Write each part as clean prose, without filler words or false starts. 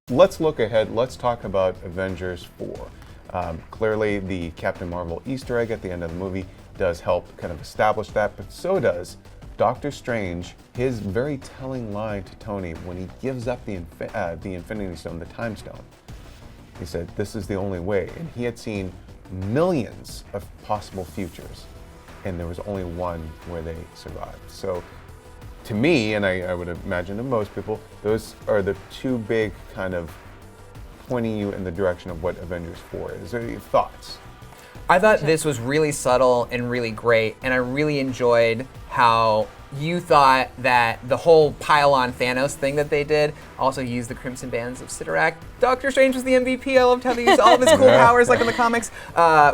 Let's look ahead. Let's talk about Avengers 4. Clearly, the Captain Marvel Easter egg at the end of the movie does help kind of establish that, but so does Doctor Strange, his very telling line to Tony when he gives up the Infinity Stone, the Time Stone. He said, "This is the only way," and he had seen millions of possible futures, and there was only one where they survived. So, to me, and I would imagine to most people, those are the two big kind of pointing you in the direction of what Avengers 4 is. Are your thoughts? I thought this was really subtle and really great, and I really enjoyed how you thought that the whole pile-on Thanos thing that they did also used the Crimson Bands of Sidorak. Doctor Strange was the MVP. I loved how they used all of his cool powers, like in the comics.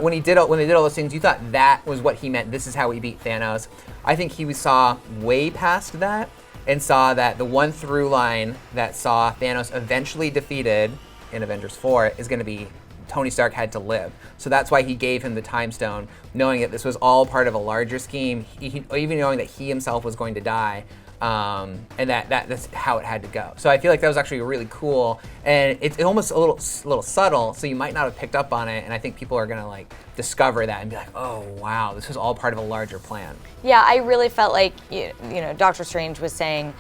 When they did all those things, you thought that was what he meant. This is how he beat Thanos. I think he saw way past that and saw that the one through line that saw Thanos eventually defeated in Avengers 4 is going to be Tony Stark had to live. So that's why he gave him the Time Stone, knowing that this was all part of a larger scheme, even knowing that he himself was going to die, and that's how it had to go. So I feel like that was actually really cool, and it's almost a little subtle, so you might not have picked up on it, and I think people are going to like discover that and be like, oh wow, this was all part of a larger plan. Yeah, I really felt like, you know, Doctor Strange was saying,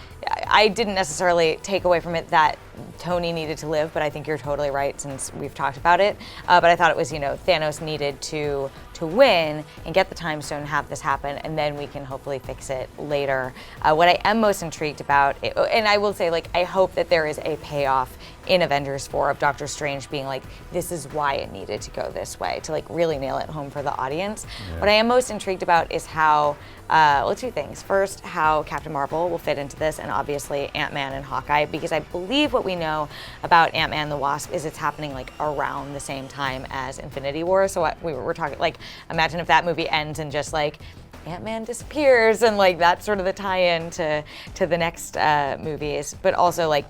I didn't necessarily take away from it that Tony needed to live, but I think you're totally right since we've talked about it. But I thought it was, you know, Thanos needed to win and get the Time Stone and have this happen, and then we can hopefully fix it later. What I am most intrigued about, and I will say, like, I hope that there is a payoff in Avengers 4 of Doctor Strange being like, this is why it needed to go this way, to like really nail it home for the audience. Yeah. What I am most intrigued about is how, well, two things. First, how Captain Marvel will fit into this, and obviously Ant-Man and Hawkeye, because I believe what we know about Ant-Man and the Wasp is it's happening like around the same time as Infinity War. So we were talking, like, imagine if that movie ends and just like, Ant-Man disappears, and like that's sort of the tie-in to the next movies, but also like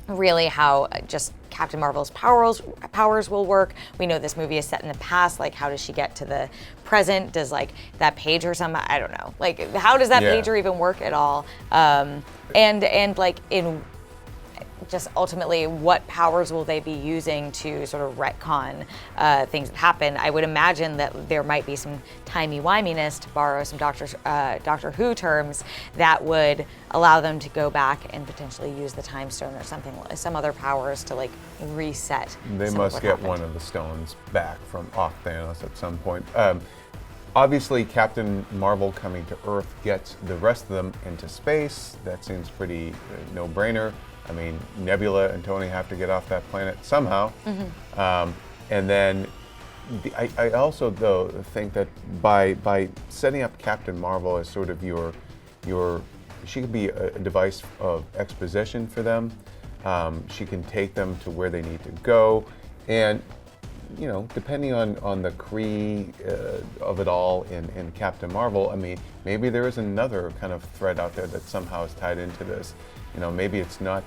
really how just Captain Marvel's powers will work. We know this movie is set in the past, like how does she get to the present? Does like that pager somehow, I don't know, like how does that pager even work at all? And like in just ultimately what powers will they be using to sort of retcon things that happen? I would imagine that there might be some timey-wiminess, to borrow some Doctor Who terms, that would allow them to go back and potentially use the Time Stone or something, some other powers to like reset. They must get one of the stones back from off Thanos at some point. Obviously, Captain Marvel coming to Earth gets the rest of them into space. That seems pretty no-brainer. I mean, Nebula and Tony have to get off that planet somehow. Mm-hmm. And then I also, though, think that by setting up Captain Marvel as sort of she could be a device of exposition for them. She can take them to where they need to go. And, you know, depending on the Kree of it all in Captain Marvel, I mean, maybe there is another kind of thread out there that somehow is tied into this. You know, maybe it's not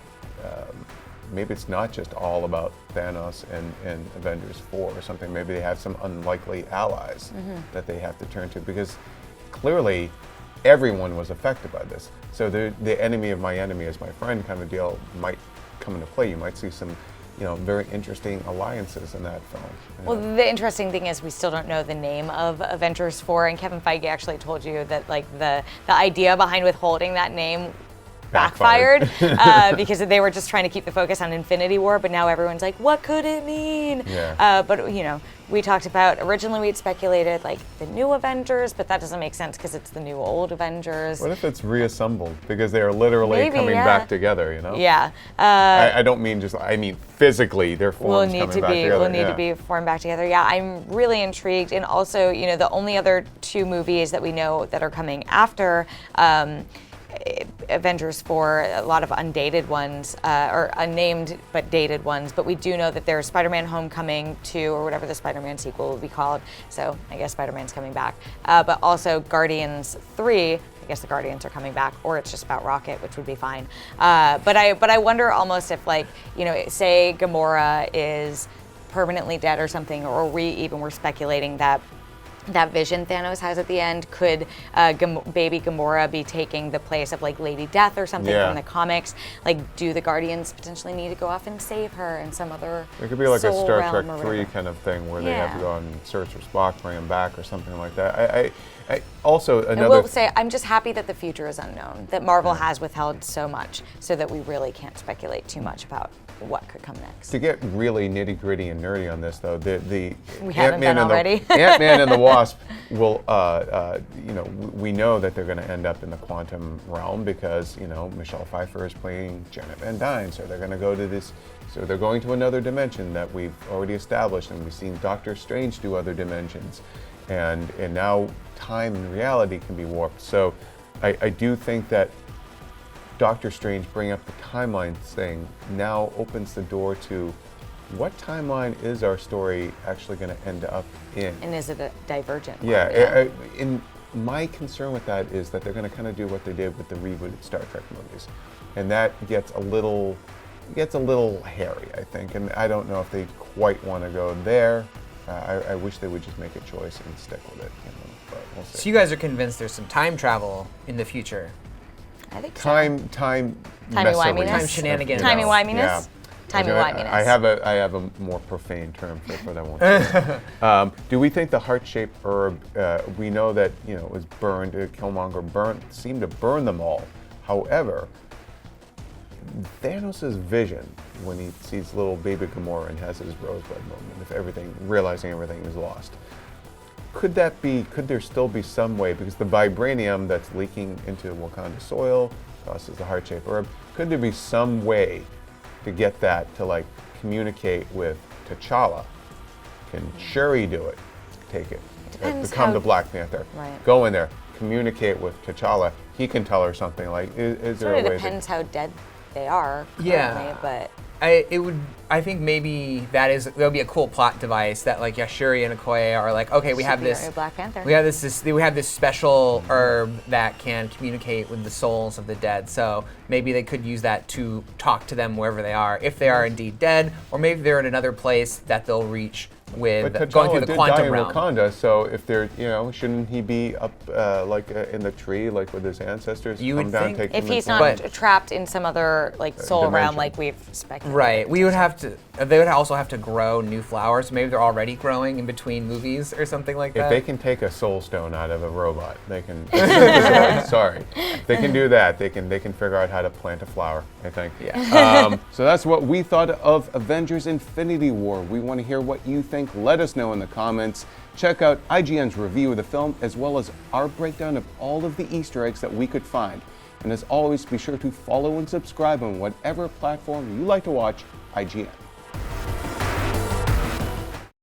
just all about Thanos and Avengers 4 or something. Maybe they have some unlikely allies that they have to turn to, because clearly everyone was affected by this. So the enemy of my enemy is my friend kind of deal might come into play. You might see some, you know, very interesting alliances in that film. Well, the interesting thing is we still don't know the name of Avengers 4, and Kevin Feige actually told you that like the idea behind withholding that name backfired because they were just trying to keep the focus on Infinity War, but now everyone's like, what could it mean? Yeah. But you know, we talked about, originally we'd speculated like the new Avengers, but that doesn't make sense because it's the new old Avengers. What if it's reassembled because they are literally coming back together, you know? Yeah. I don't mean just, I mean physically their forms coming back together. Will need to be formed back together. Yeah, I'm really intrigued. And also, you know, the only other two movies that we know that are coming after Avengers 4, a lot of undated ones, or unnamed but dated ones, but we do know that there's Spider-Man Homecoming 2, or whatever the Spider-Man sequel will be called, so I guess Spider-Man's coming back. But also Guardians 3, I guess the Guardians are coming back, or it's just about Rocket, which would be fine. But I wonder almost if, like, you know, say Gamora is permanently dead or something, or we even were speculating that that vision Thanos has at the end. Could baby Gamora be taking the place of like Lady Death or something from the comics? Like, do the Guardians potentially need to go off and save her in some other It could be like a soul Star realm Trek or 3 whatever? kind of thing where they have to go out and search for Spock, bring him back, or something like that. I also I another. will say, I'm just happy that the future is unknown, that Marvel has withheld so much so that we really can't speculate too much about what could come next. To get really nitty gritty and nerdy on this, though, the We haven't been already. Ant-Man and the Wasp will, we know that they're going to end up in the quantum realm because Michelle Pfeiffer is playing Janet Van Dyne, so they're going to go to this. So they're going to another dimension that we've already established, and we've seen Doctor Strange do other dimensions, and now time and reality can be warped. So I do think that Doctor Strange bringing up the timeline thing now opens the door to what timeline is our story actually going to end up in? And is it a divergent one? Yeah. My concern with that is that they're going to kind of do what they did with the rebooted Star Trek movies, and that gets a little hairy, I think, and I don't know if they quite want to go there. I wish they would just make a choice and stick with it, but we'll see. So you guys are convinced there's some time travel in the future? I think so. Time Timey-wiminess? Time shenanigans. Timey-wiminess? Yeah. Timey-wiminess. I have a more profane term for that one. Do we think the heart-shaped herb? We know that it was burned. Killmonger seemed to burn them all. However, Thanos' vision when he sees little baby Gamora and has his rosebud moment of realizing everything is lost. Could there still be some way, because the vibranium that's leaking into Wakanda soil causes the heart-shaped herb, could there be some way to get that to like communicate with T'Challa? Can Shuri do it? Take it. Depends Become how- the Black Panther. Right. Go in there, communicate with T'Challa. He can tell her something like, is there a Sort of way depends how dead they are currently, Yeah. but I think maybe there'll be a cool plot device that like Shuri and Okoye are like, okay, we have this Black Panther. we have this special herb that can communicate with the souls of the dead. So maybe they could use that to talk to them wherever they are, if they are indeed dead, or maybe they're in another place that they'll reach with But going T'Challa through the did quantum die in realm. Wakanda, so if they're, shouldn't he be up in the tree, like with his ancestors? You come would down, think. take if them he's and- not But- trapped in some other like soul realm, dimension. like we've speculated. Right. We would have to. They would also have to grow new flowers. Maybe they're already growing in between movies or something like If that. they can take a soul stone out of a robot, they can. Sorry, if they can do that, they can figure out how to plant a flower, I think. Yeah. So that's what we thought of Avengers: Infinity War. We want to hear what you think. Let us know in the comments. Check out IGN's review of the film, as well as our breakdown of all of the Easter eggs that we could find. And as always, be sure to follow and subscribe on whatever platform you like to watch IGN.